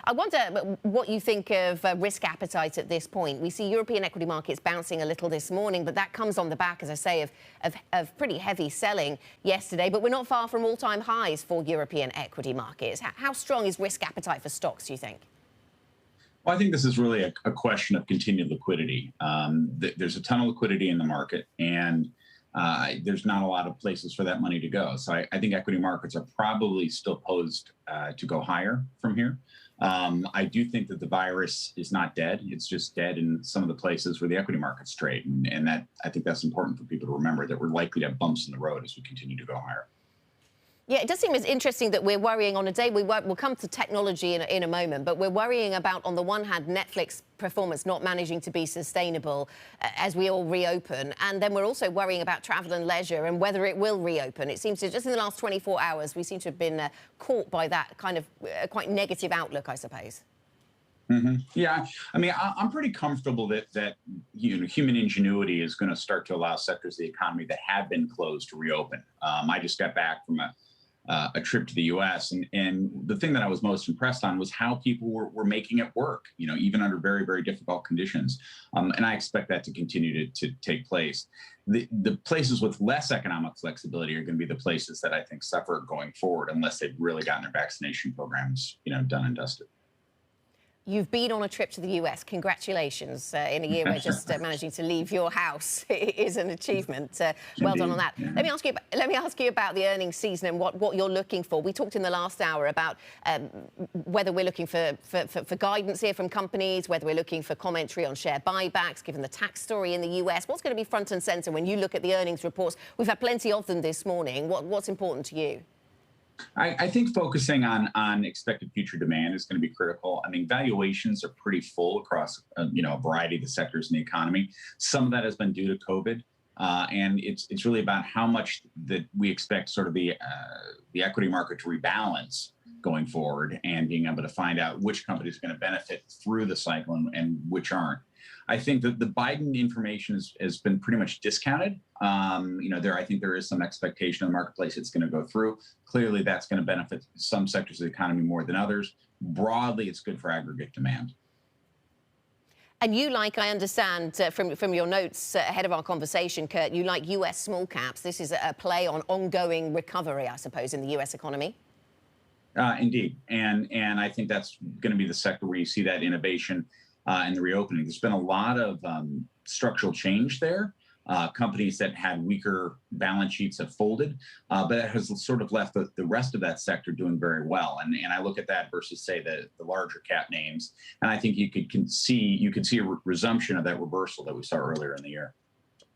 I wonder what you think of risk appetite at this point. We see European equity markets bouncing a little this morning, but that comes on the back, as I say, of pretty heavy selling yesterday. But we're not far from all-time highs for European equity markets. How strong is risk appetite for stocks, do you think? Well, I think this is really a question of continued liquidity. There's a ton of liquidity in the market, and there's not a lot of places for that money to go. So I think equity markets are probably still posed to go higher from here. I do think that the virus is not dead. It's just dead in some of the places where the equity markets trade. And that, I think that's important for people to remember, that we're likely to have bumps in the road as we continue to go higher. Yeah, it does seem as interesting that we're worrying on a day. We'll come to technology in a moment, but we're worrying about, on the one hand, Netflix performance not managing to be sustainable as we all reopen. And then we're also worrying about travel and leisure and whether it will reopen. It seems to, just in the last 24 hours, we seem to have been caught by that kind of quite negative outlook, I suppose. Mm-hmm. Yeah, I mean, I'm pretty comfortable that human ingenuity is going to start to allow sectors of the economy that have been closed to reopen. I just got back from a trip to the U.S. And the thing that I was most impressed on was how people were making it work, even under very, very difficult conditions. And I expect that to continue to take place. The places with less economic flexibility are going to be the places that I think suffer going forward, unless they've really gotten their vaccination programs, done and dusted. You've been on a trip to the US. Congratulations. In a year where just managing to leave your house is an achievement. Well done on that. Yeah. Let me ask you about the earnings season and what you're looking for. We talked in the last hour about whether we're looking for guidance here from companies, whether we're looking for commentary on share buybacks, given the tax story in the US. What's going to be front and centre when you look at the earnings reports? We've had plenty of them this morning. What's important to you? I think focusing on expected future demand is going to be critical. I mean, valuations are pretty full across a variety of the sectors in the economy. Some of that has been due to COVID, and it's really about how much that we expect sort of the equity market to rebalance going forward, and being able to find out which companies are going to benefit through the cycle and which aren't. I think that the Biden information has been pretty much discounted. I think there is some expectation in the marketplace it's going to go through. Clearly, that's going to benefit some sectors of the economy more than others. Broadly, it's good for aggregate demand. And you like, I understand from your notes ahead of our conversation, Curt, you like US small caps. This is a play on ongoing recovery, I suppose, in the US economy. Indeed. And I think that's going to be the sector where you see that innovation and the reopening. There's been a lot of structural change there. Companies that had weaker balance sheets have folded, but it has sort of left the rest of that sector doing very well. And I look at that versus, say, the larger cap names, and I think you could see a resumption of that reversal that we saw earlier in the year.